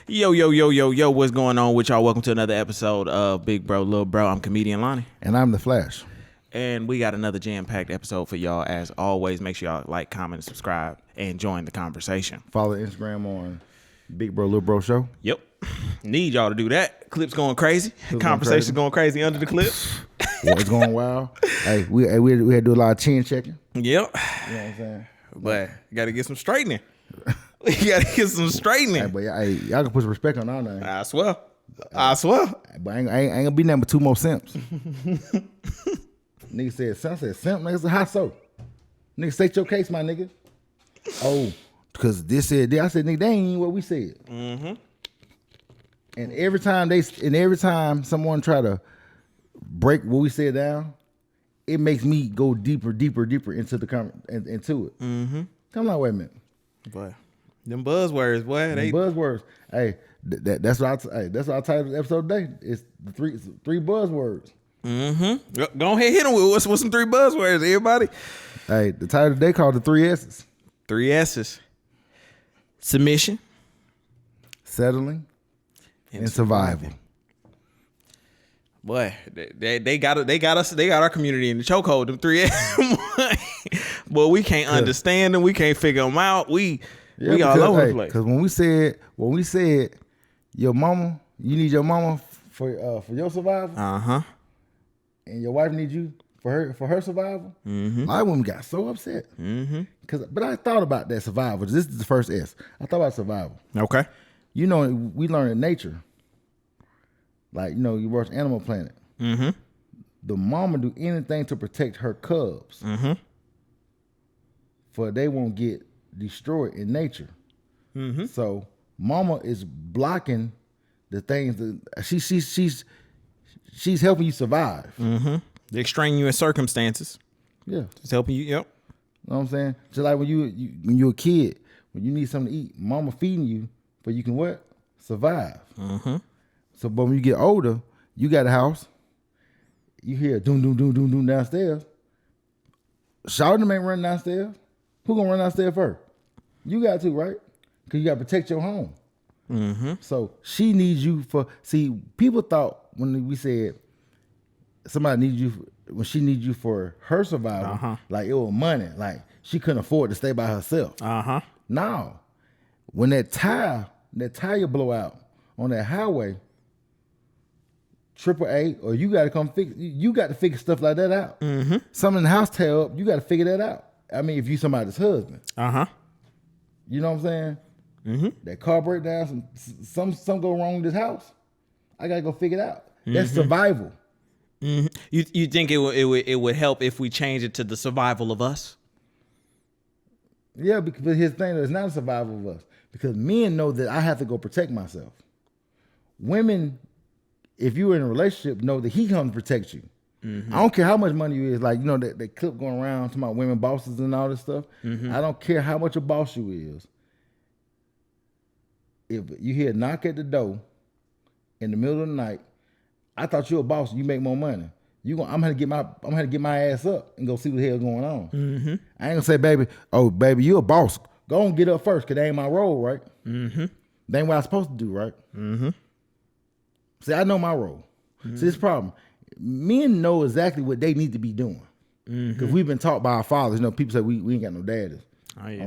Yo, what's going on with y'all? Welcome to another episode of Big Bro, Little Bro. I'm comedian Lonnie. And I'm the Flash. And we got another jam-packed episode for y'all. As always, make sure y'all like, comment, and subscribe, and join the conversation. Follow Instagram on Big Bro, Little Bro Show. Yep. Need y'all to do that. Clips going crazy. Conversations going crazy under the clip. It's going wild. Hey, we had to do a lot of chin checking. Yep. You know what I'm saying? But you got to get some straightening. We got to get some straightening. Hey, but y'all can put some respect on our name. I swear. But I ain't gonna be nothing but two more simps. Nigga said simp. Nigga said how so? Nigga, state your case, my nigga. Oh, because this said, I said, nigga, that ain't what we said. Mm-hmm. And every time someone try to break what we said down, it makes me go deeper into the into it. Mm-hmm. I'm like, wait a minute. Boy, them buzzwords, boy. Buzzwords. Hey, that's what I titled the episode today. It's the three buzzwords. Mm-hmm. Go ahead, hit them with what's some three buzzwords, everybody. Hey, the title today called the 3 S's. 3 S's. Submission, settling, and survival. Boy, they got our community in the chokehold. Them 3 S's. Boy, we can't understand them. We can't figure them out. We all over the place. Because when we said your mama, you need your mama for your survival. And your wife needs you for her survival. Mm-hmm. My woman got so upset. Mm-hmm. But I thought about that survival. This is the first S. I thought about survival. Okay. You know, we learn in nature. Like, you watch Animal Planet. Mm-hmm. The mama do anything to protect her cubs. Mm-hmm. For they won't get destroyed in nature. Mm-hmm. So mama is blocking the things that she's helping you survive. Mm-hmm. The extraneous circumstances. Yeah. It's helping you, yep. You know what I'm saying? Just like when you're a kid, when you need something to eat, mama feeding you, but you can what? Survive. Mm-hmm. So, but when you get older, you got a house, you hear doom, doom, doom, doom, doom downstairs. Shouting ain't running downstairs. Who gonna run downstairs first? You got to, right? Because you got to protect your home. Mm-hmm. So she needs you people thought when we said somebody needs you, when she needs you for her survival, like it was money, like she couldn't afford to stay by herself. No. When that tire blow out on that highway, AAA, or you got to come you got to figure stuff like that out. Mm-hmm. Something in the house tear up, you got to figure that out. I mean, if you somebody's husband. You know what I'm saying? Mm-hmm. That car break down, some go wrong with this house. I gotta go figure it out. Mm-hmm. That's survival. Mm-hmm. You think it would help if we change it to the survival of us? Yeah, because his thing is not a survival of us. Because men know that I have to go protect myself. Women, if you're in a relationship, know that he comes to protect you. Mm-hmm. I don't care how much money you is. Like, that clip going around to my women bosses and all this stuff. Mm-hmm. I don't care how much a boss you is. If you hear a knock at the door in the middle of the night, I thought you a boss. You make more money. I'm gonna get my ass up and go see what the hell going on. Mm-hmm. I ain't gonna say, baby, you a boss. Go and get up first, cause that ain't my role, right? Mm-hmm. That ain't what I'm supposed to do, right? Mm-hmm. See, I know my role. Mm-hmm. See, this problem. Men know exactly what they need to be doing. Because we've been taught by our fathers. People say we ain't got no daddies. Oh, yeah.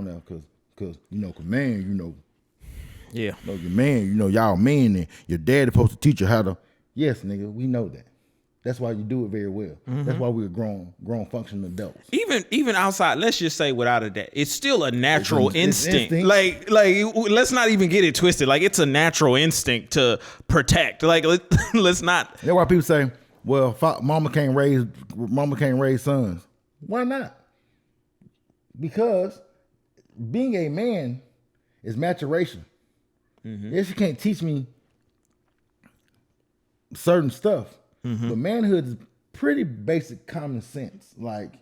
Because man, yeah. Your man, y'all men, and your daddy supposed to teach you how to. Yes, nigga, we know that. That's why you do it very well. Mm-hmm. That's why we're grown functioning adults. Even outside, let's just say without a dad, it's still a natural instinct. Like let's not even get it twisted. Like, it's a natural instinct to protect. Like, let's not. That's why people say, well, mama can't raise sons. Why not? Because being a man is maturation. Mm-hmm. Yes, you can't teach me certain stuff, but manhood is pretty basic common sense. Like,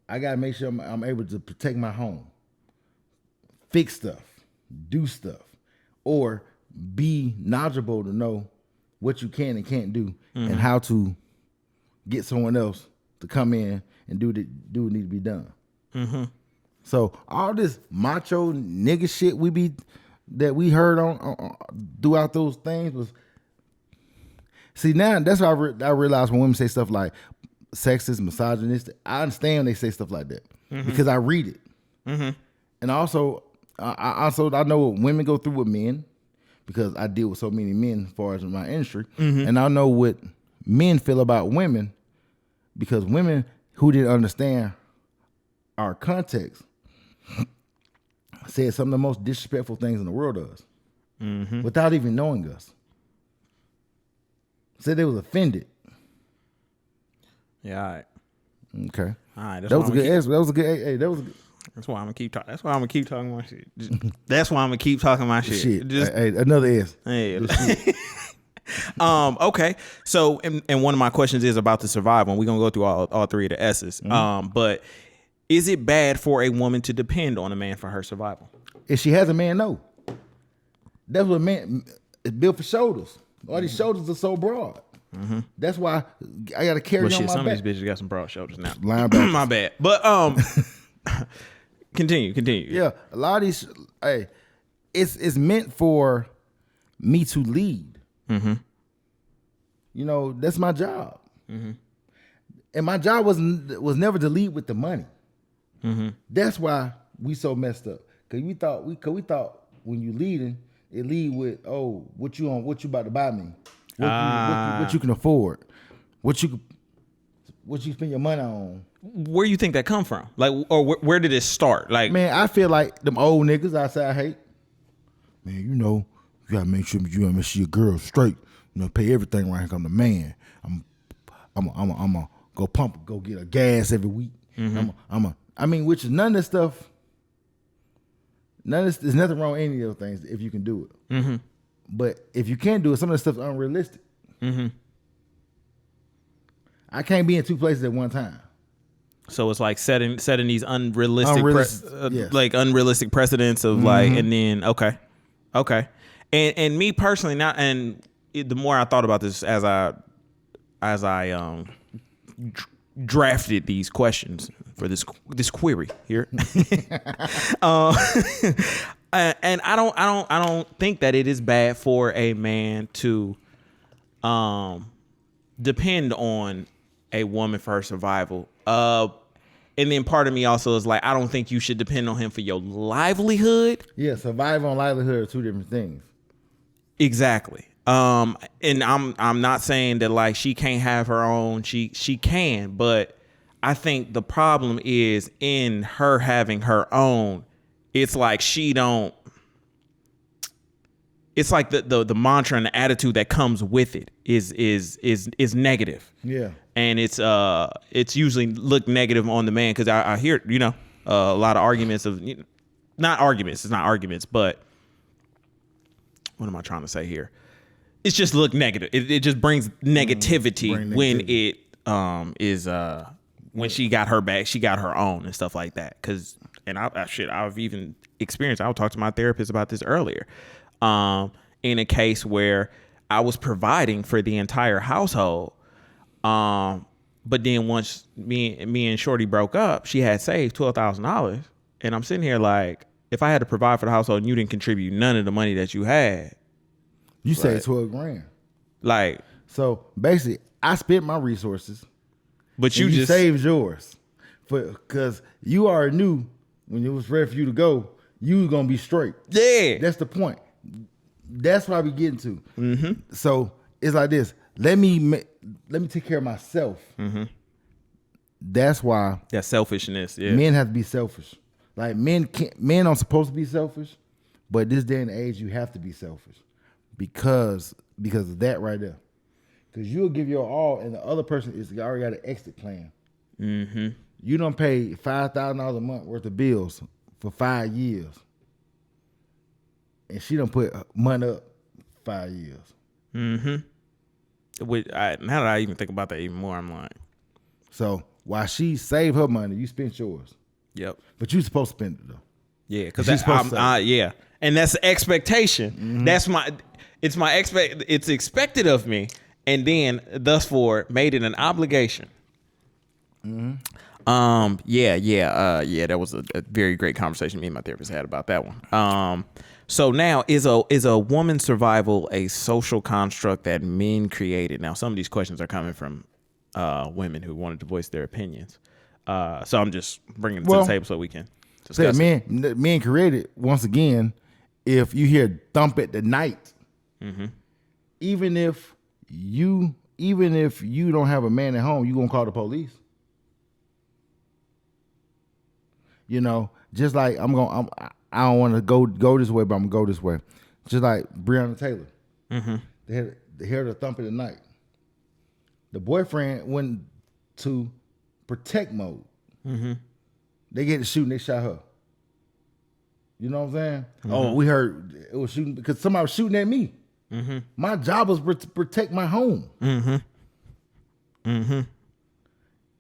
I gotta make sure I'm able to protect my home, fix stuff, do stuff, or be knowledgeable to know what you can and can't do, and how to get someone else to come in and do what need to be done. Mm-hmm. So all this macho nigga shit we be that we heard on throughout those things was. See, now that's why I realize when women say stuff like sexist, misogynistic, I understand when they say stuff like that because I read it. And also, I know what women go through with men because I deal with so many men as far as in my industry. And I know what men feel about women because women who didn't understand our context said some of the most disrespectful things in the world to us without even knowing us. Said they was offended. Yeah, all right. Okay. All right. That was a good answer. That was a good. Hey, that was. That's why I'm gonna keep talking. That's why I'm gonna keep talking my shit. That's why I'm gonna keep talking my shit. Just, hey, another answer. Hey. Okay. So, and one of my questions is about the survival. And we're gonna go through all three of the S's. But is it bad for a woman to depend on a man for her survival? If she has a man, no. That's what man is built for shoulders. All these shoulders are so broad. That's why I got to carry on my back. Some of these bitches got some broad shoulders now. Linebackers. My bad. But continue. Yeah, a lot of these. Hey, it's meant for me to lead. You know, that's my job. And my job was never to lead with the money. That's why we so messed up. Cause we thought when you leading, it lead with what you about to buy me, what you can afford, what you spend your money on. Where you think that come from? Like, or where did it start? Like, man, I feel like them old niggas I say I hate. Man, you know, you gotta make sure your girl straight. You know, pay everything right here. I'm the man. I'm go go get a gas every week. Which is none of this stuff. There's nothing wrong with any of those things if you can do it. But if you can't do it, some of the stuff's unrealistic. I can't be in two places at one time. So it's like setting these unrealistic precedents of like, and then okay, and me personally, the more I thought about this as I drafted these questions for this query here, and I don't think that it is bad for a man to depend on a woman for her survival. And then part of me also is like, I don't think you should depend on him for your livelihood. Yeah, survival and livelihood are two different things. Exactly. And I'm not saying that like she can't have her own. She can, but I think the problem is in her having her own. It's like she don't. It's like the mantra and the attitude that comes with it is negative. Yeah. And it's usually look negative on the man because I hear, a lot of arguments of, not arguments, it's not arguments, but what am I trying to say here? It's just look negative. It just brings negativity when it is when she got her back, she got her own and stuff like that. I've even experienced, I'll talk to my therapist about this earlier. In a case where I was providing for the entire household. But then once me and Shorty broke up, she had saved $12,000. And I'm sitting here like, if I had to provide for the household and you didn't contribute none of the money that you had. You saved $12,000. Like. So basically, I spent my resources. But you just saved yours. Because you already knew when it was ready for you to go, you was going to be straight. Yeah. That's the point. That's what I be getting to. So it's like this. Let me take care of myself. That's why that selfishness. Yeah, men have to be selfish. Like men aren't supposed to be selfish, but this day and age you have to be selfish because of that right there. Because you'll give your all, and the other person is already got an exit plan. You don't pay $5,000 a month worth of bills for 5 years, and she don't put money up 5 years. Now that I even think about that even more, I'm like, so while she saved her money, you spent yours. Yep. But you supposed to spend it though. Yeah, because yeah, and that's the expectation. It's expected of me, and then thus for made it an obligation. That was a very great conversation me and my therapist had about that one. So now is a woman's survival a social construct that men created? Now some of these questions are coming from women who wanted to voice their opinions. So I'm just bringing it to the table so we can discuss it. Men created, once again, if you hear thump at the night, even if you don't have a man at home, you gonna call the police. You know, just like I don't want to go this way, but I'm gonna go this way. Just like Breonna Taylor, they heard the thump at the night. The boyfriend went to protect mode. They get to shooting, they shot her. You know what I'm saying? Oh, we heard it was shooting because somebody was shooting at me. My job was to protect my home. And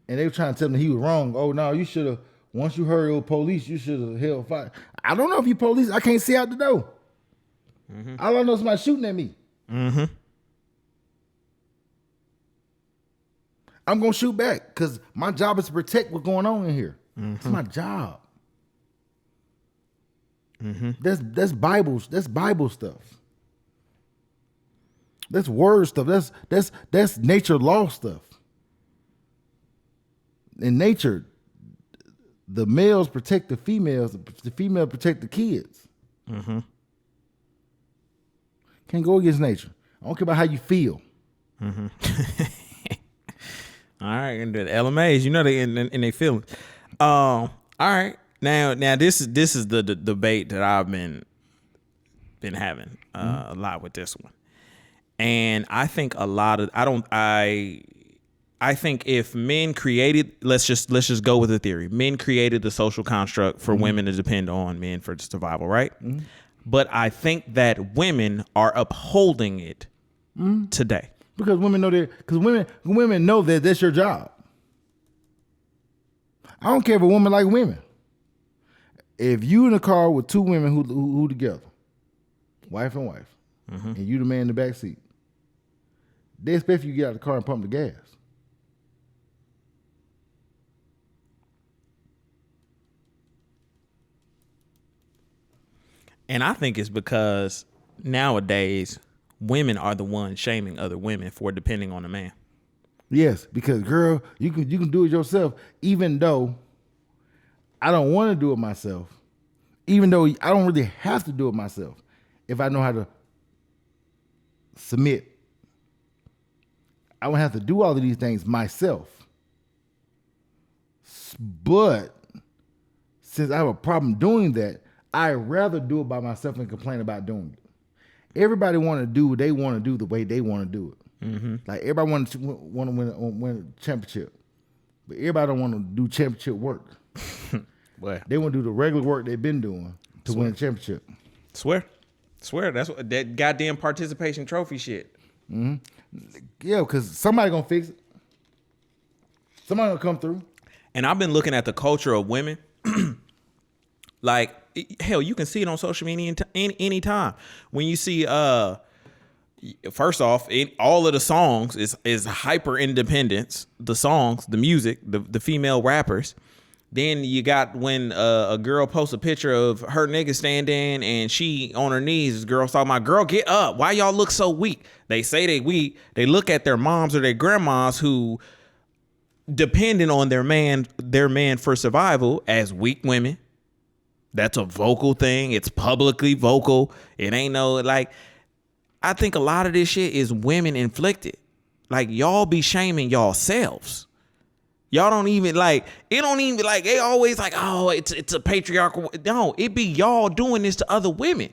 they were trying to tell me he was wrong. Oh no, you should have. Once you heard it was police, you should have held fire. I don't know if you police. I can't see out the door. All I know is somebody shooting at me. I'm gonna shoot back because my job is to protect what's going on in here. It's my job. That's Bible. That's Bible stuff. That's word stuff. That's nature law stuff. In nature, the males protect the females. The female protect the kids. Can't go against nature. I don't care about how you feel. All right, and the LMAs, you know they in their feelings. All right, now this is the debate that I've been having a lot with this one, and I think a lot of I think if men created, let's just go with the theory, men created the social construct for women to depend on men for survival, right? But I think that women are upholding it today. Because women know that. Because women know that that's your job. I don't care if a woman like women. If you in a car with two women who together, wife and wife, and you the man in the back seat, they expect you to get out of the car and pump the gas. And I think it's because nowadays women are the ones shaming other women for depending on a man. Yes, because girl, you can do it yourself, even though I don't want to do it myself. Even though I don't really have to do it myself, if I know how to submit. I don't have to do all of these things myself. But since I have a problem doing that, I'd rather do it by myself and complain about doing it. Everybody want to do what they want to do the way they want to do it. Like everybody want to win a championship, but everybody don't want to do championship work. They want to do the regular work they've been doing to win a championship. Swear, that's what that goddamn participation trophy shit. Yeah, because somebody gonna fix it. Somebody gonna come through. And I've been looking at the culture of women. Like, hell, you can see it on social media any time. When you see, first off, all of the songs is hyper independence. The songs, the music, the female rappers. Then you got when a girl posts a picture of her nigga standing and she on her knees. This girl's talking about, girl, get up. Why y'all look so weak? They say they weak. They look at their moms or their grandmas who depending on their man for survival as weak women. That's a vocal thing. It's publicly vocal. It ain't no, like, I think a lot of this shit is women inflicted. Like, y'all be shaming y'allselves. Y'all don't even like, it don't even like, they always like, oh, it's a patriarchal. No, it be y'all doing this to other women.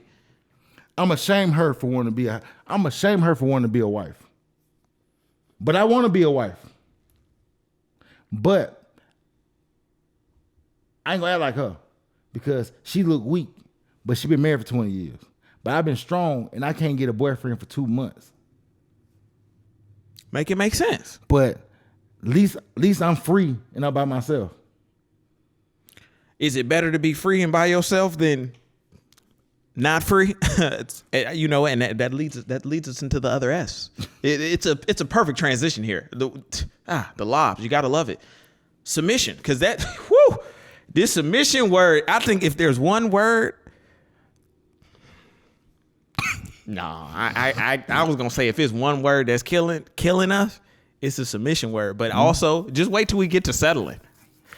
I'm ashamed her for wanting to be a wife. But I want to be a wife. But I ain't gonna act like her. Because she look weak, but she been married for 20 years. But I've been strong, and I can't get a boyfriend for 2 months. Make it make sense. But at least I'm free and I'm by myself. Is it better to be free and by yourself than not free? You know, and that leads us into the other S. It's a perfect transition here. The lobs, you gotta love it. Submission, because that, whoo. This submission word, I think if there's one word, No, I was gonna say if it's one word that's killing us, it's a submission word. But also, just wait till we get to settling.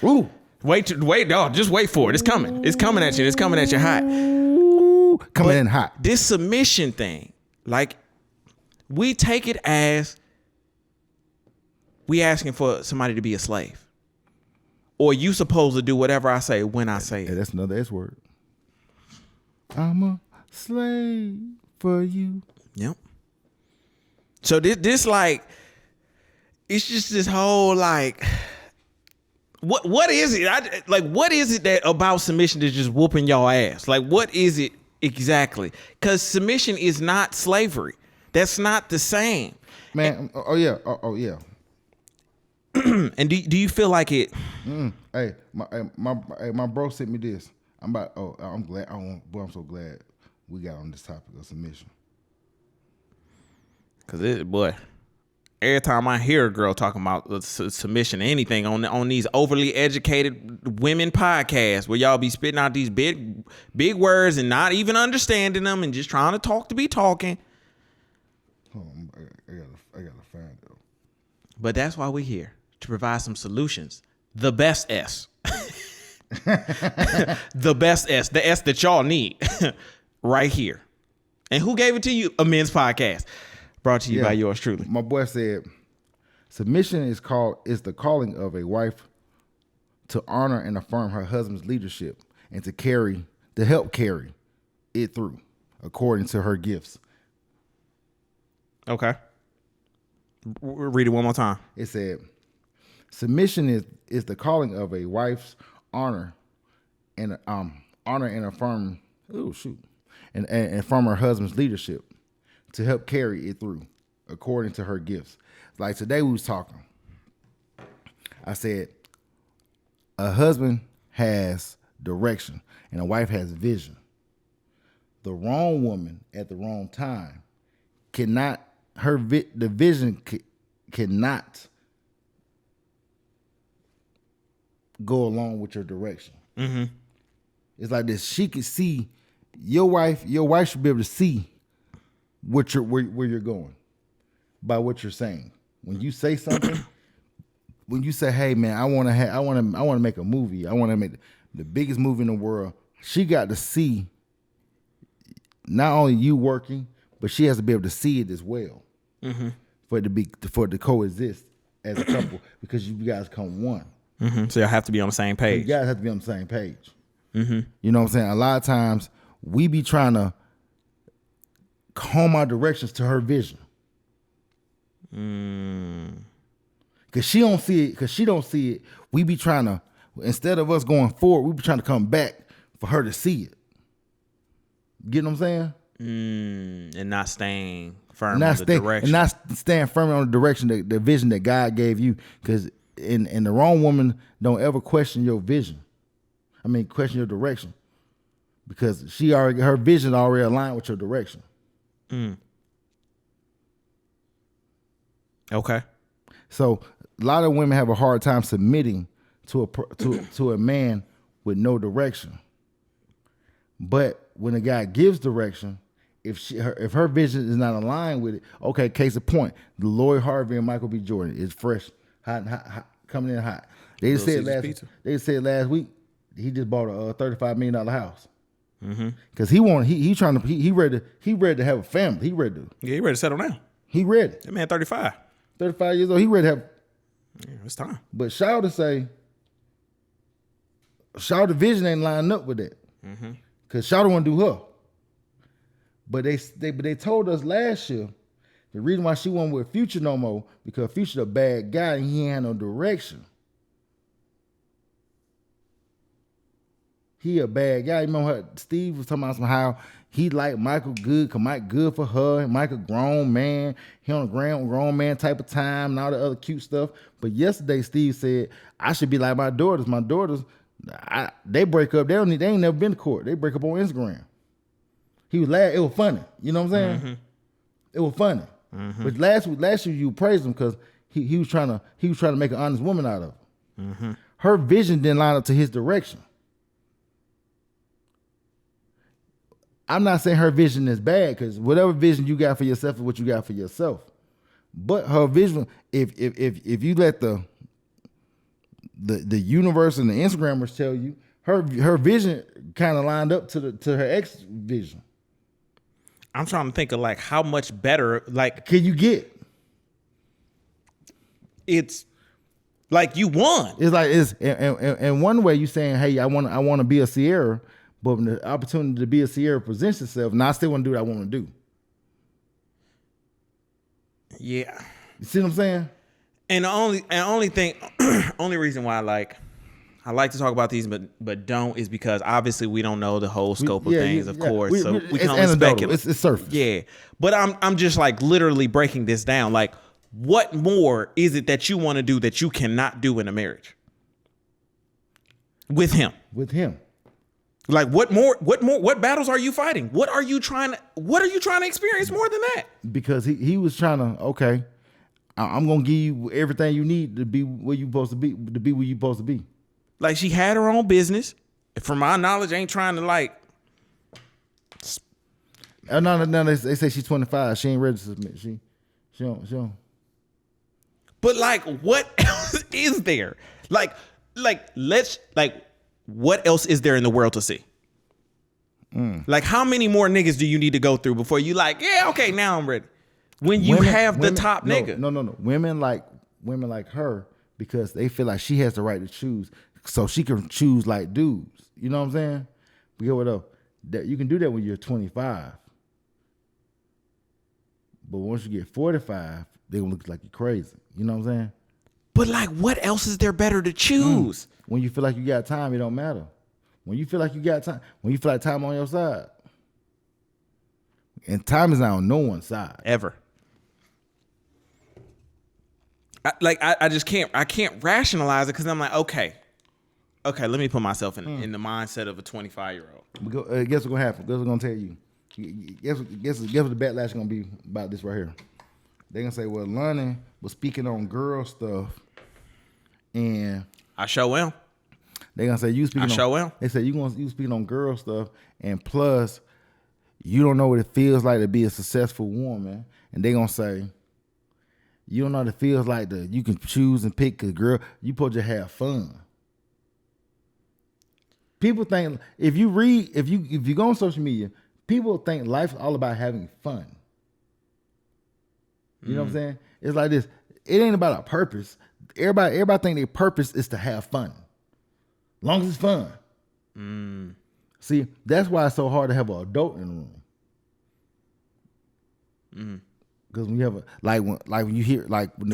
Ooh. Just wait for it. It's coming. It's coming at you. It's coming at you hot. Ooh. Coming in hot. This submission thing, like, we take it as we asking for somebody to be a slave. Or you supposed to do whatever I say when I say it. Yeah, that's another S word. I'm a slave for you. Yep. So this like, it's just this whole like, what is it? What is it that about submission that's just whooping y'all ass? Like, what is it exactly? Because submission is not slavery. That's not the same. Man, oh yeah. And do you feel like it? Hey, my bro sent me this. I'm glad. I'm so glad we got on this topic of submission. Cause every time I hear a girl talking about submission or anything on these overly educated women podcasts where y'all be spitting out these big words and not even understanding them and just trying to talk to be talking. Hold on, I gotta find it. But that's why we're here, to provide some solutions. The best S. The best S. The S that y'all need. Right here. And who gave it to you? A Men's Podcast. Brought to you by yours truly. My boy said, submission is the calling of a wife to honor and affirm her husband's leadership and to help carry it through according to her gifts. Okay. Read it one more time. It said, submission is the calling of a wife's honor and affirm and affirm her husband's leadership to help carry it through according to her gifts. Like today we was talking. I said a husband has direction and a wife has vision. The wrong woman at the wrong time cannot go along with your direction. Mm-hmm. It's like this. She can see your wife should be able to see where you're going by what you're saying. When you say something, when you say, "Hey man, I want to make a movie. I want to make the biggest movie in the world." She got to see not only you working, but she has to be able to see it as well. Mm-hmm. For it to coexist as a couple, because you guys come one. Mm-hmm. So y'all have to be on the same page. You guys have to be on the same page. Mm-hmm. You know what I'm saying? A lot of times we be trying to home our directions to her vision. Cause she don't see it. We be trying to, instead of us going forward, we be trying to come back for her to see it. Get what I'm saying? And not staying firm on the direction. And not staying firm on the direction, the vision that God gave you. Because the wrong woman don't ever question your vision. I mean, question your direction. Because her vision already aligned with your direction. Okay. So a lot of women have a hard time submitting to a man with no direction. But when a guy gives direction, if her vision is not aligned with it, okay, case in point, the Lloyd Harvey and Michael B. Jordan is fresh, hot, coming in hot. They just said last week he just bought a $35 million house. Because he ready to have a family. He ready to settle down. He ready. That man 35 years old. He ready to have. Yeah, it's time. But Shawty vision ain't lining up with that. Because Shawty want to do her. But they told us last year the reason why she wasn't with Future no more, because Future a bad guy and he ain't had no direction. He a bad guy. You remember Steve was talking about how he like Michael good, cause Mike good for her, and Michael grown man. He on a grown man type of time and all the other cute stuff. But yesterday Steve said, I should be like my daughters. My daughters, they break up. They ain't never been to court. They break up on Instagram. He was laughing. It was funny. You know what I'm saying? It was funny. But last year you praised him because he was trying to make an honest woman out of her. Her vision didn't line up to his direction. I'm not saying her vision is bad, because whatever vision you got for yourself is what you got for yourself. But her vision, if you let the universe and the Instagrammers tell you, her vision kind of lined up to her ex vision. I'm trying to think of like how much better like can you get? It's like you won. It's like it's in one way you saying, hey, I want to be a Sierra, but when the opportunity to be a Sierra presents itself, now I still want to do what I want to do. Yeah. You see what I'm saying? And the only thing, only reason why I like to talk about these, but don't, is because obviously we don't know the whole scope of things, of course. So we can only speculate. It's surface. Yeah, but I'm just like literally breaking this down. Like, what more is it that you want to do that you cannot do in a marriage with him? With him. Like, what battles are you fighting? What are you trying to experience more than that? Because he was trying to, okay, I'm gonna give you everything you need to be where you supposed to be, where you supposed to be. Like, she had her own business. From my knowledge, ain't trying to like. No. They say she's 25. She ain't ready to submit. She don't. But like, what else is there? Like, what else is there in the world to see? Like, how many more niggas do you need to go through before you like, yeah, okay, now I'm ready? When you have the top nigga. No. Women like her because they feel like she has the right to choose, so she can choose like dudes. You know what I'm saying? But get what up? That you can do that when you're 25, but once you get 45, they gonna look like you're crazy. You know what I'm saying? But like, what else is there better to choose? When you feel like you got time, it don't matter. When you feel like you got time, when you feel like time on your side, and time is not on no one's side ever. I just can't. I can't rationalize it because I'm like, okay, let me put myself in the mindset of a 25-year-old. Guess what's gonna happen? Guess what's gonna tell you? Guess what the backlash is gonna be about this right here? They're gonna say, well, Lonnie was speaking on girl stuff, and I sure am. They're gonna say you speaking. They say you speaking on girl stuff, and plus, you don't know what it feels like to be a successful woman, and they gonna say, you don't know what it feels like to you can choose and pick a girl. You supposed to have fun. People think if you go on social media, people think life's all about having fun. You know what I'm saying? It's like this. It ain't about a purpose. Everybody think their purpose is to have fun. Long as it's fun. See, that's why it's so hard to have an adult in the room. Because when you have when you hear when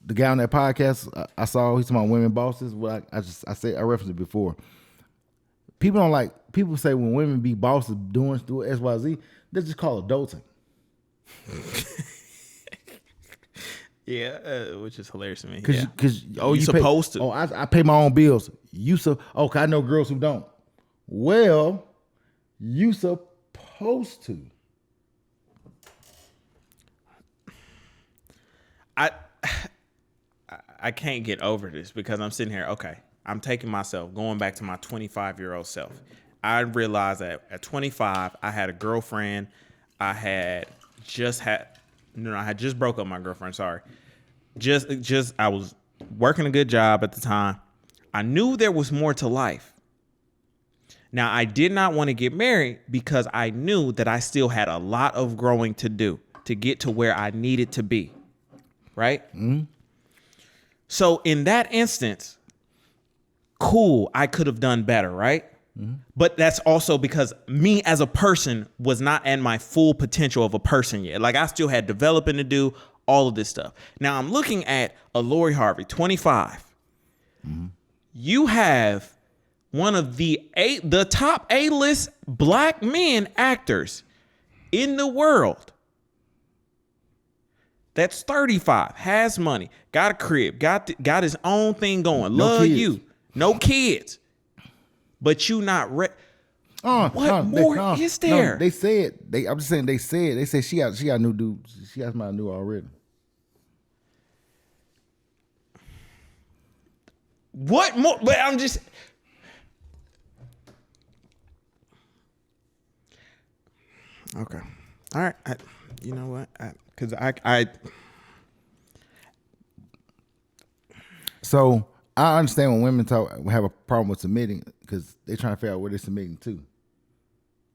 the guy on that podcast I saw, he's talking about women bosses. Well, I referenced it before. People say when women be bosses doing XYZ, they just call adulting. Yeah, which is hilarious to me. Because you supposed to. I pay my own bills. Okay, I know girls who don't. Well, you supposed to. I can't get over this because I'm sitting here. Okay, I'm taking myself going back to my 25-year-old self. I realized that at 25, I had a girlfriend. I had just broke up with my girlfriend. Sorry. I was working a good job at the time. I knew there was more to life. Now, I did not want to get married because I knew that I still had a lot of growing to do to get to where I needed to be. Right? Mm-hmm. So in that instance, cool, I could have done better, right? Mm-hmm. But that's also because me as a person was not at my full potential of a person yet. Like, I still had developing to do, all of this stuff. Now I'm looking at a Lori Harvey, 25. Mm-hmm. You have one of the top A-list black men actors in the world. That's 35, has money, got a crib, got his own thing going. Love you, no kids. But you not ready. What more is there? No, they said I'm just saying they said. They say she got new dudes. She got somebody new already. What more? But I'm just. Okay. All right. You know what? Because I So I understand when women have a problem with submitting because they're trying to figure out what they're submitting to.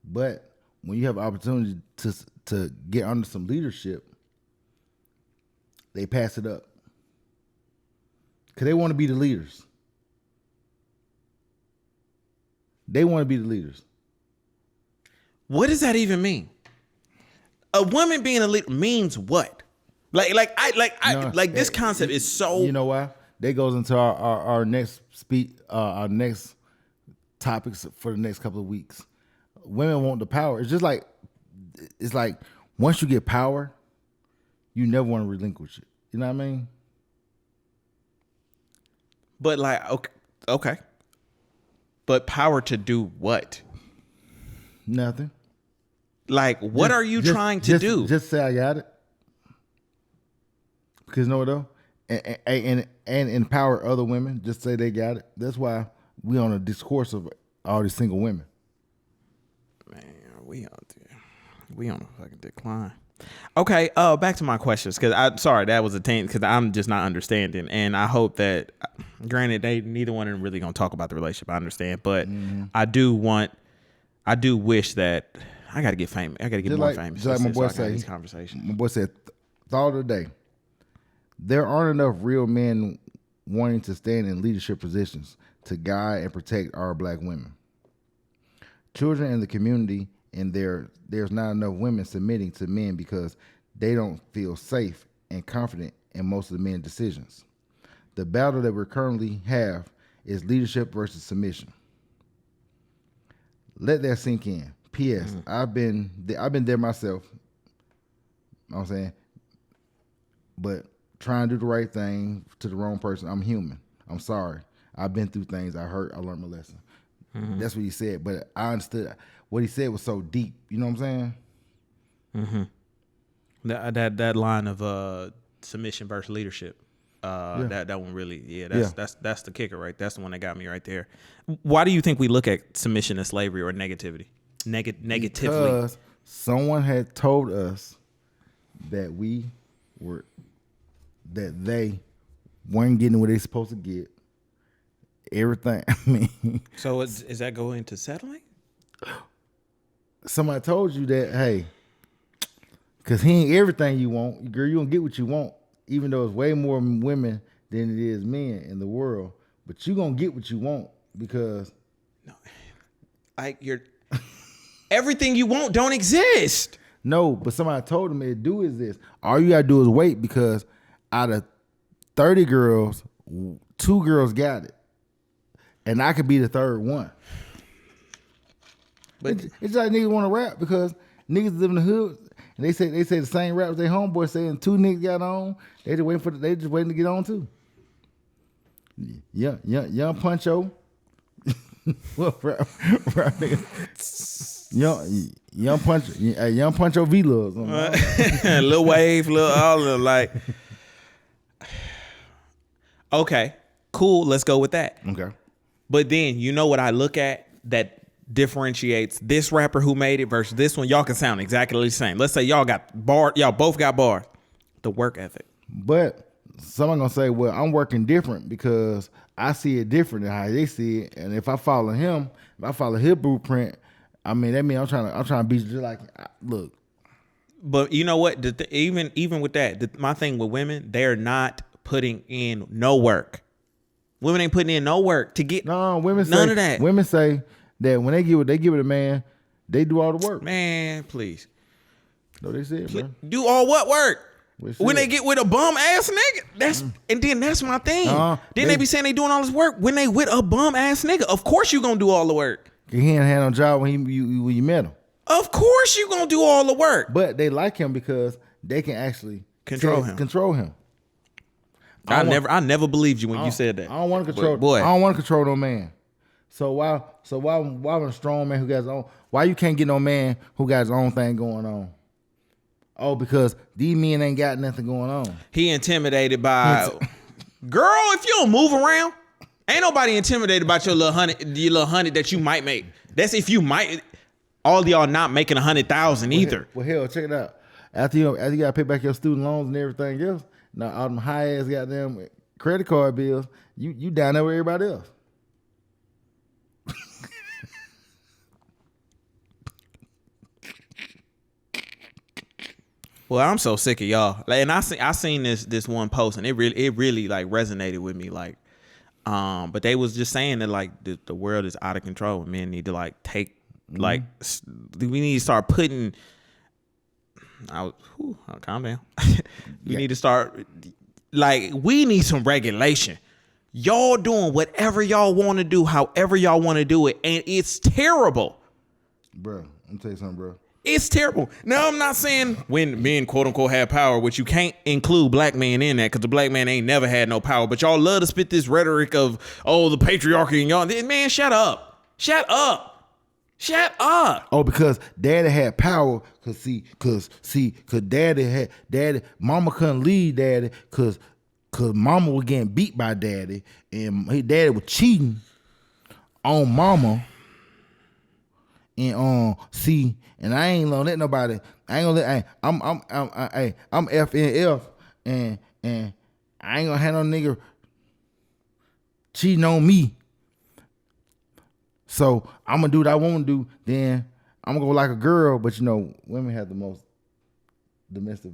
But when you have opportunity to get under some leadership, they pass it up because they want to be the leaders. They want to be the leaders. What does that even mean? A woman being a leader means what? This concept is so. You know why? That goes into our next our next topics for the next couple of weeks. Women want the power. It's like once you get power, you never want to relinquish it. You know what I mean? But okay. But power to do what? Nothing. Like, what are you trying to do? Just say I got it. Because you know what though? And empower other women. Just say they got it. That's why we on a discourse of all these single women. Man, we on a fucking decline. Okay, back to my questions because that was a taint because I'm just not understanding, and I hope that, granted, neither one of them really gonna talk about the relationship. I understand, but I do wish that I gotta get famous. I gotta get more famous. Just like my boy said, these conversations. My boy said, thought of the day. There aren't enough real men wanting to stand in leadership positions to guide and protect our black women. Children in the community, and there's not enough women submitting to men because they don't feel safe and confident in most of the men's decisions. The battle that we currently have is leadership versus submission. Let that sink in. P.S. I've been there myself. You know what I'm saying? But trying to do the right thing to the wrong person. I'm human. I'm sorry. I've been through things. I learned my lesson. That's what he said. But I understood what he said was so deep. You know what I'm saying? That line of submission versus leadership. That one really, that's the kicker, right? That's the one that got me right there. Why do you think we look at submission as slavery or negativity? Negatively. Because someone had told us that they weren't getting what they supposed to get. Everything. I mean, so is that going to settling? Somebody told you that, hey, because he ain't everything you want, girl. You don't get what you want, even though it's way more women than it is men in the world. But you gonna get what you want because everything you want don't exist. No, but somebody told him it do exist. All you gotta do is wait because out of 30 girls, 2 girls got it. And I could be the third one. But it's like niggas want to rap because niggas live in the hood and they say the same rap as their homeboy saying 2 niggas got on. They just waiting to get on too. Yeah, young Puncho. What rap nigga? Young Puncho V-Loves. Lil Wave, all of them like. Okay, cool. Let's go with that. Okay. But then you know what I look at that differentiates this rapper who made it versus this one? Y'all can sound exactly the same. Let's say y'all both got bars. The work ethic. But someone gonna say, well, I'm working different because I see it different than how they see it. And if I follow his blueprint, I mean that means I'm trying to be just like look. But you know what? Even with that, my thing with women, they're not putting in no work. Women ain't putting in no work to get women none of that. Women say that when they give it a man, they do all the work. Man, please. No, they said, bro. Do all what work? When they get with a bum ass nigga, and then that's my thing. Then they be saying they doing all this work when they with a bum ass nigga. Of course you gonna do all the work. He ain't had no job when you met him. Of course you gonna do all the work. But they like him because they can actually control him. I never believed you when you said that. I don't want to control. Boy. I don't want to control no man. So why a strong man who got his own? Why you can't get no man who got his own thing going on? Oh, because these men ain't got nothing going on. He intimidated by girl. If you don't move around, ain't nobody intimidated about your little hundred that you might make. That's if you might. All of y'all not making 100,000 either. Well, hell, check it out. After you gotta pay back your student loans and everything else, now all them high ass goddamn credit card bills, you down there with everybody else. Well, I'm so sick of y'all. Like, and I seen this one post, and it really like resonated with me. Like, but they was just saying that like the world is out of control, and men need to like take like we need to start putting. Calm down. We need to start like we need some regulation. Y'all doing whatever y'all want to do, however y'all want to do it, and it's terrible. Bro, I'm gonna tell you something, bro. It's terrible. Now, I'm not saying when men, quote unquote, have power, which you can't include black men in that because the black man ain't never had no power. But y'all love to spit this rhetoric of, oh, the patriarchy and y'all. Man, shut up. Shut up. Shut up. Oh, because daddy had power. Cause daddy, mama couldn't lead daddy cause mama was getting beat by daddy and his daddy was cheating on mama. And and I ain't gonna let nobody. I ain't gonna let. I'm FNF, and I ain't gonna have no nigga cheating on me. So I'm gonna do what I want to do. Then I'm gonna go like a girl, but you know, women have the most domestic.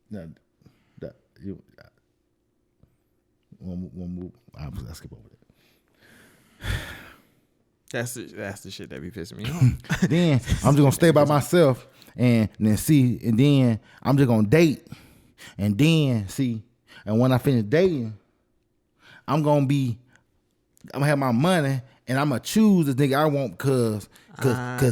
No, that you. One move. I'll skip over that. That's the shit that be pissing me off. Then I'm just gonna stay by myself and then see, and then I'm just gonna date, and then see, and when I finish dating, I'm gonna have my money, and I'm gonna choose the nigga I want, cause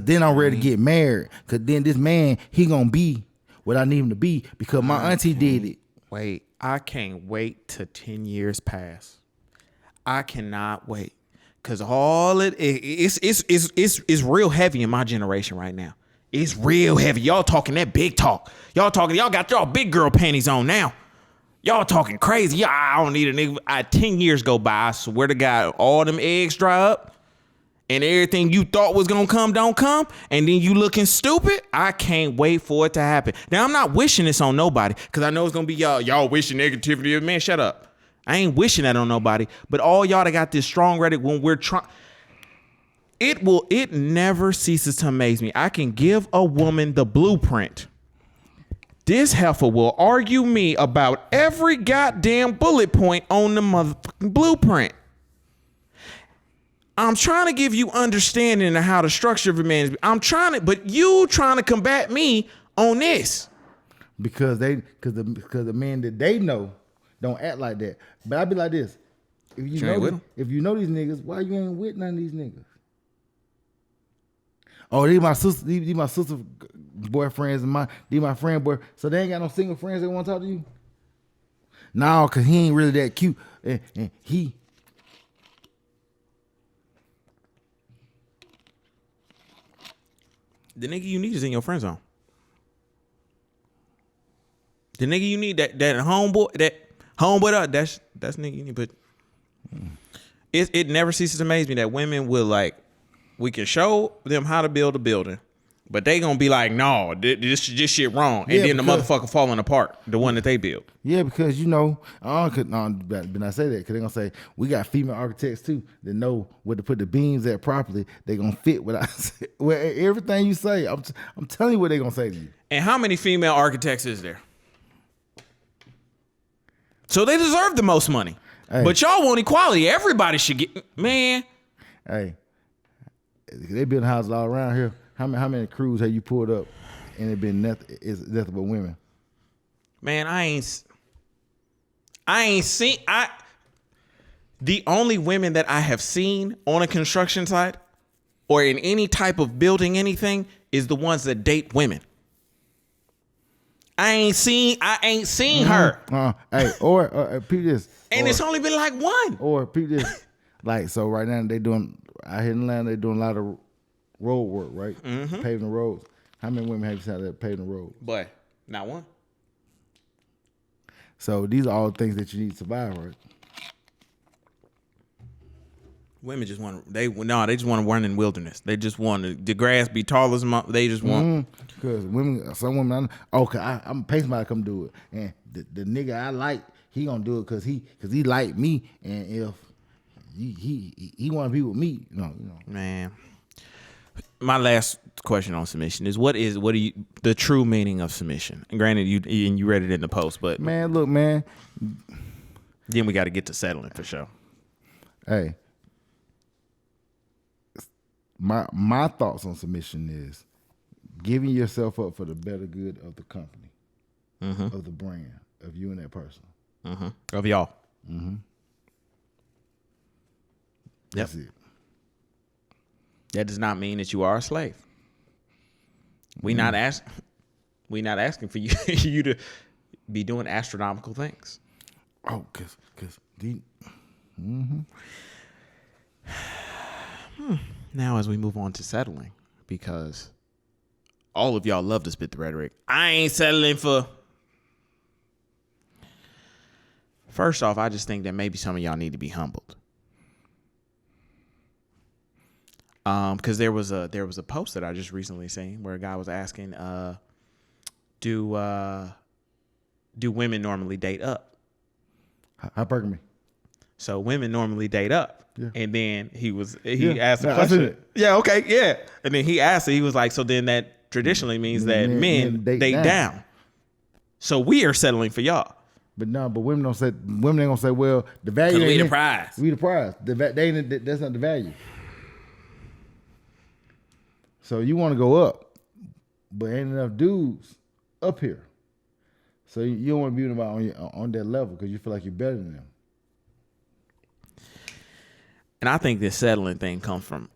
then I'm ready to get married, cause then this man he gonna be what I need him to be because my auntie did it. Wait, I can't wait till 10 years pass. I cannot wait. Cause all it's real heavy in my generation right now. It's real heavy. Y'all talking that big talk. Y'all got y'all big girl panties on now. Y'all talking crazy. Yeah, I don't need a nigga. 10 years go by. I swear to God, all them eggs dry up, and everything you thought was gonna come don't come, and then you looking stupid. I can't wait for it to happen. Now I'm not wishing this on nobody, cause I know it's gonna be y'all wishing negativity. Man, shut up. I ain't wishing that on nobody, but all y'all that got this strong rhetoric when we're trying, it never ceases to amaze me. I can give a woman the blueprint. This heifer will argue me about every goddamn bullet point on the motherfucking blueprint. I'm trying to give you understanding of how the structure of a man is. But you trying to combat me on this. Because the men that they know don't act like that. But I be like this: if you know these niggas, why you ain't with none of these niggas? Oh, these my sister boyfriends and these my friend boy. So they ain't got no single friends that want to talk to you. No, cause he ain't really that cute, and he. The nigga you need is in your friend zone. The nigga you need that homeboy that's nigga you need. But it never ceases to amaze me that women will like, we can show them how to build a building, but they gonna be like, no, this shit wrong, and then the motherfucker falling apart, the one that they built. Yeah, because you know, but I say that because they gonna say we got female architects too that know where to put the beams at properly. They gonna fit what I say. Well, everything you say, I'm telling you what they gonna say to you. And how many female architects is there? So they deserve the most money. Hey. But y'all want equality. Everybody should get, man. Hey, they building houses all around here. How many crews have you pulled up and it been nothing but women? Man, I ain't seen, the only women that I have seen on a construction site or in any type of building anything is the ones that date women. I ain't seen her. Hey, or peep this. And it's only been like one. Or peep this. Like, so right now they doing, out here in Atlanta, they doing a lot of road work, right? Mm-hmm. Paving the roads. How many women have you seen out there paving the road? Boy, not one. So these are all things that you need to survive, right? Women just want they just want to run in wilderness. They just want the grass be tall as they just want. Because women, some women, I know, okay, I'm paying somebody to come do it, and the nigga I like, he gonna do it because he like me, and if he want to be with me, you know. Man, my last question on submission is what do you the true meaning of submission? And granted, you read it in the post, but Man, look, man. then we got to get to settling for sure. Hey, my thoughts on submission is giving yourself up for the better good of the company, of the brand, of you and that person, Of y'all. That's it. That does not mean that you are a slave. We not asking for you to be doing astronomical things. Oh, cause Now, as we move on to settling, because all of y'all love to spit the rhetoric. I ain't settling for. First off, I just think that maybe some of y'all need to be humbled. Because there was a post that I just recently seen where a guy was asking, do women normally date up? Hypergamy. So women normally date up. Yeah. And then he Yeah. asked the Yeah, I seen question. it. Yeah, okay, yeah. And then he asked it, he was like, so then that traditionally means that men date down. So we are settling for y'all. But women ain't gonna say, well, the value Because ain't we the in- prize. We the prize. That's not the value. So you want to go up, but ain't enough dudes up here. So you don't want to be with them on that level because you feel like you're better than them. And I think this settling thing comes from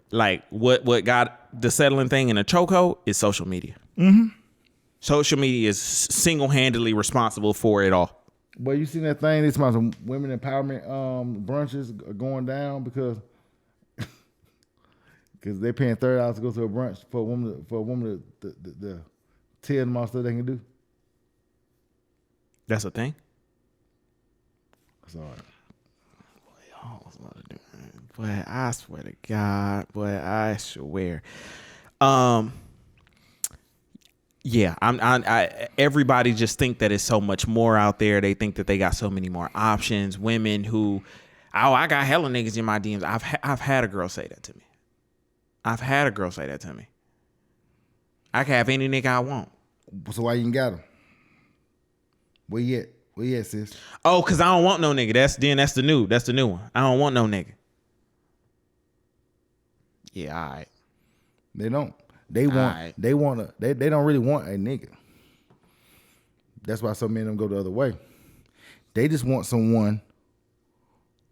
like what got the settling thing in a chokehold is social media. Social media is single-handedly responsible for it all. Well, you seen that thing? This about some women empowerment brunches are going down because they paying $30 to go to a brunch for a woman to tell them all stuff they can do. That's a thing. That's all right. Boy, I swear to God, boy, I swear. Yeah, everybody just think that it's so much more out there. They think that they got so many more options. Women who, I got hella niggas in my DMs. I've had a girl say that to me. I can have any nigga I want. So why you ain't got them? Where you at, sis? Oh, cause I don't want no nigga. That's the new one. I don't want no nigga. Yeah, all right. They don't. They don't really want a nigga. That's why so many of them go the other way. They just want someone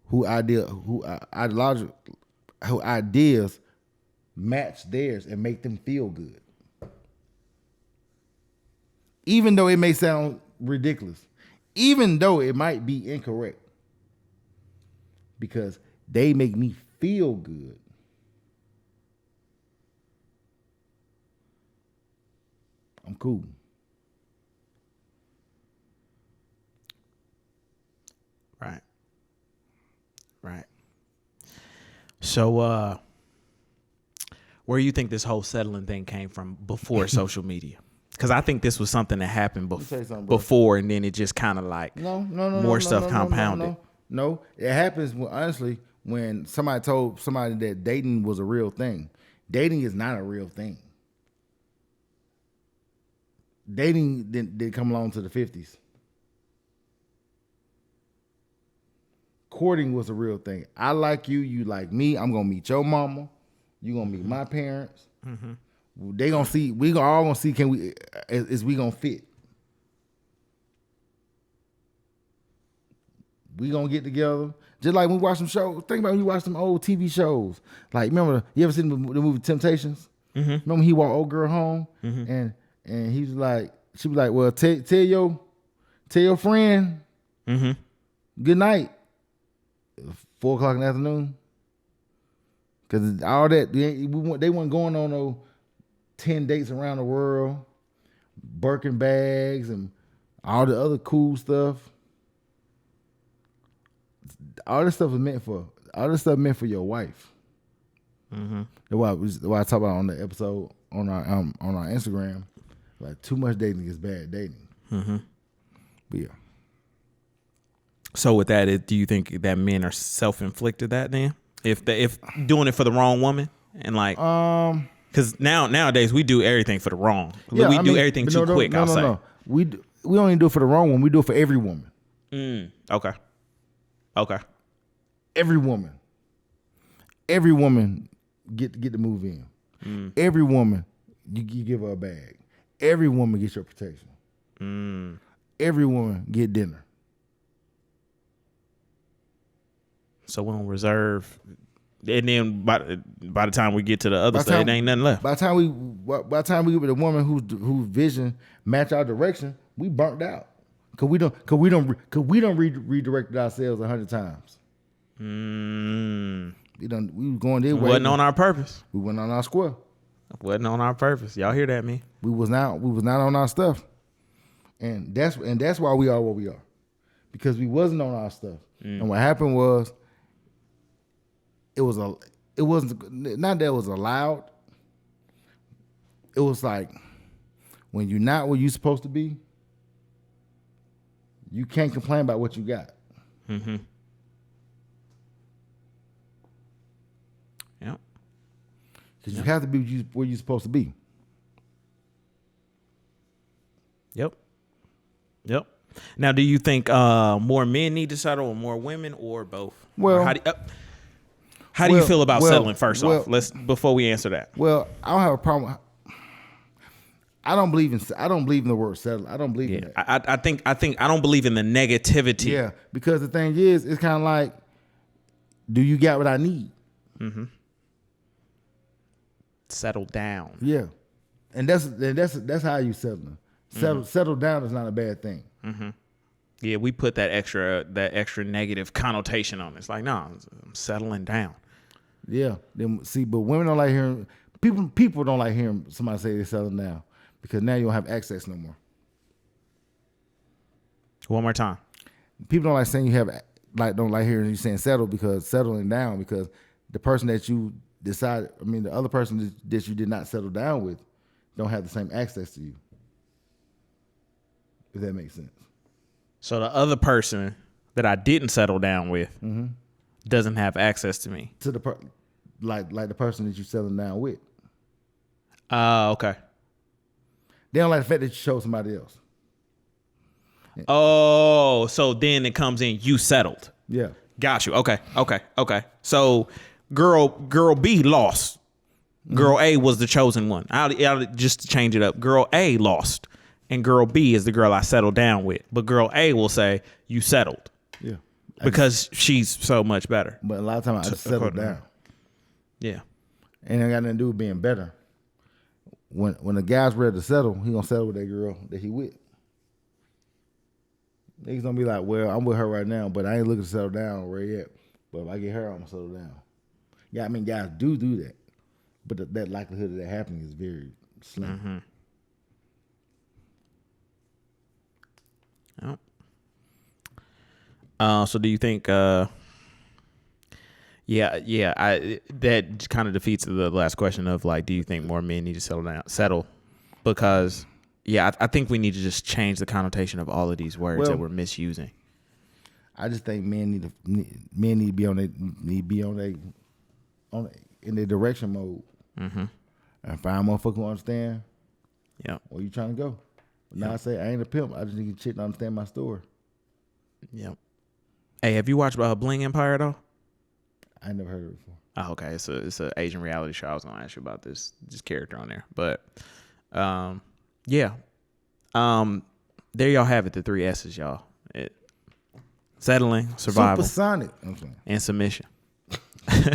who ideas match theirs and make them feel good. Even though it may sound ridiculous, even though it might be incorrect, because they make me feel good. I'm cool. Right. So, where do you think this whole settling thing came from before social media? Because I think this was something that happened before, and then it just kind of like more stuff compounded. No, it happens when somebody told somebody that dating was a real thing. Dating is not a real thing. Dating didn't come along to the 50s. Courting was a real thing. I like you, you like me. I'm gonna meet your mama. You gonna meet my parents. They gonna see. We all gonna see. Is we gonna fit? We gonna get together. Just like when we watch some shows. Think about when you watch some old TV shows. Like remember, you ever seen the movie Temptations? Remember he walked old girl home and he was like, she was like, well, tell your friend, good night. 4 o'clock in the afternoon. Cause all that they weren't going on no 10 dates around the world, Birkin bags and all the other cool stuff. All this stuff was meant for all this stuff meant for your wife. Mm-hmm. That's why I talk about on the episode on our Instagram. Like, too much dating is bad dating. Mm-hmm. But yeah. So with that, do you think that men are self-inflicted that then? If doing it for the wrong woman and like, because nowadays we do everything for the wrong. Yeah, we do everything too quick. No. We don't even do it for the wrong one. We do it for every woman. Okay. Every woman get to move in. Every woman you give her a bag. Every woman gets your protection. Every woman get dinner. So we're on reserve, and then by the time we get to the other side, it ain't nothing left. By the time we get with a woman whose vision match our direction, we burnt out because we don't redirect ourselves 100 times. We was going their way. Wasn't on our purpose. We went on our square. Wasn't on our purpose. Y'all hear that, me? We was not on our stuff, and that's why we are where we are, because we wasn't on our stuff. And what happened was, it wasn't not that it was allowed. It was like, when you're not where you're supposed to be, you can't complain about what you got. Mm-hmm. Yep. Because you have to be where you're supposed to be. Yep. Now, do you think more men need to settle, or more women, or both? Well, or how do you feel about settling? First off, before we answer that. Well, I don't have a problem. I don't believe in the word settle. I don't believe in that. I think I don't believe in the negativity. Yeah, because the thing is, it's kind of like, do you got what I need? Mm-hmm. Settle down. Yeah, and that's how you settle. Settle down is not a bad thing. Mm-hmm. Yeah, we put that extra negative connotation on it. It's like, no, I'm settling down. Yeah. But women don't like hearing people don't like hearing somebody say they're settling down, because now you don't have access no more. One more time. People don't like saying don't like hearing you saying settle, because settling down, because the person that you the other person that you did not settle down with don't have the same access to you. If that makes sense. So the other person that I didn't settle down with doesn't have access to me. To the like the person that you settling down with. Okay. They don't like the fact that you chose somebody else. Oh, so then it comes in, you settled. Yeah. Got you. Okay. So girl B lost. Girl A was the chosen one. I'll just change it up. Girl A lost, and girl B is the girl I settled down with. But girl A will say, you settled. Yeah. Because she's so much better. But a lot of times I just settle down. Yeah. And it got nothing to do with being better. When a guy's ready to settle, he gonna settle with that girl that he with. Niggas gonna be like, well, I'm with her right now, but I ain't looking to settle down where yet. But if I get her, I'm gonna settle down. Yeah, I mean, guys do that, but that likelihood of that happening is very slim. Mm-hmm. Oh. So do you think? That kind of defeats the last question of like, do you think more men need to settle? Because I think we need to just change the connotation of all of these words that we're misusing. I just think men need to be in their direction mode, and find motherfuckers who understand. Yeah, where you trying to go. Now I say I ain't a pimp. I just need a chick to understand my story. Yep. Hey, have you watched Bling Empire though? I never heard of it before. Oh, okay. It's a Asian reality show. I was gonna ask you about this character on there, but there y'all have it. The 3 S's, y'all. Settling, survival, supersonic, and submission.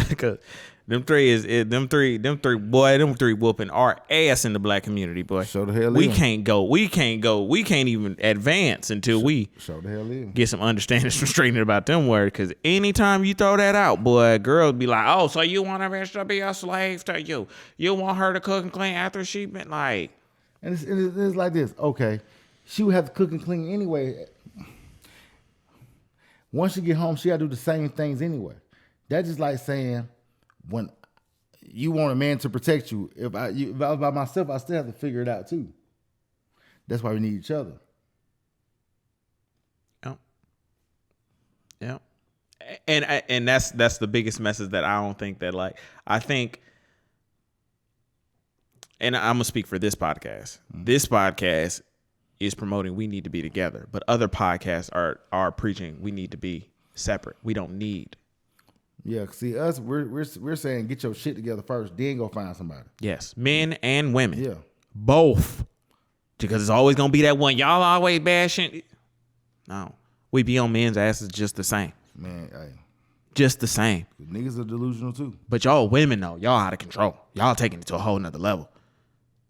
Because them three whooping our ass in the black community, boy. Show the hell we in. can't even advance until we show the hell in. Get some understanding, some straightening about them words. Because anytime you throw that out, boy, girls be like, oh, so you want a bitch to be a slave to you? You want her to cook and clean after she been like? And it's like this. Okay, she would have to cook and clean anyway. Once she get home, she got to do the same things anyway. That's just like saying when you want a man to protect you. If I was by myself, I still have to figure it out too. That's why we need each other. Yeah. And that's the biggest message that I don't think that like I think, and I'm gonna speak for this podcast. This podcast is promoting we need to be together, but other podcasts are preaching we need to be separate. We don't need. Yeah, see us, we're saying get your shit together first, then go find somebody. Yes, men and women. Yeah, both, because it's always gonna be that one. Y'all always bashing. No. We be on men's asses just the same. Man, hey. Just the same. Niggas are delusional too. But y'all women though, y'all out of control. Y'all taking it to a whole nother level.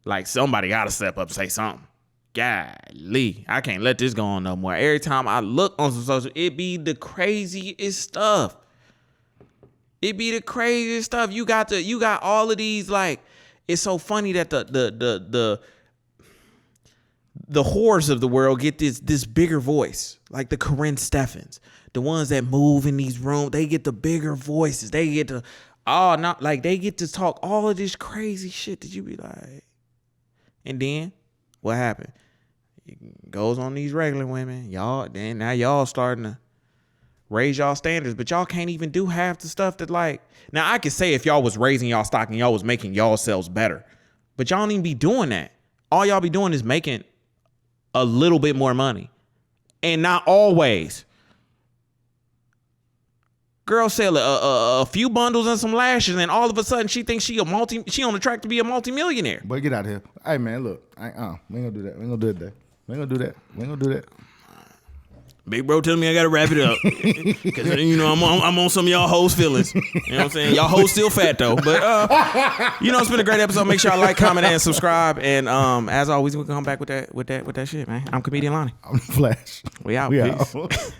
Like somebody gotta step up and say something. Golly, I can't let this go on no more. Every time I look on some social, it be the craziest stuff. It be the craziest stuff. You got all of these, like, it's so funny that the whores of the world get this bigger voice, like the Corinne Steffens, the ones that move in these rooms. They get the bigger voices. They get to they get to talk all of this crazy shit that you be like, and then what happened? It goes on these regular women. Now y'all starting to raise y'all standards, but y'all can't even do half the stuff that like. Now I could say if y'all was raising y'all stock and y'all was making y'all selves better, but y'all don't even be doing that. All y'all be doing is making a little bit more money, and not always. Girl sell a few bundles and some lashes, and all of a sudden she thinks she on the track to be a multimillionaire. Boy, get out of here. Hey man, look, we ain't gonna do that. We ain't gonna do that. We ain't gonna do that. Big bro telling me I gotta wrap it up because I'm on some of y'all hoes feelings. You know what I'm saying? Y'all hoes still fat though, but it's been a great episode. Make sure y'all like, comment, and subscribe. And as always, we'll come back with that shit, man. I'm comedian Lonnie. I'm Flash. We out. We Peace. out.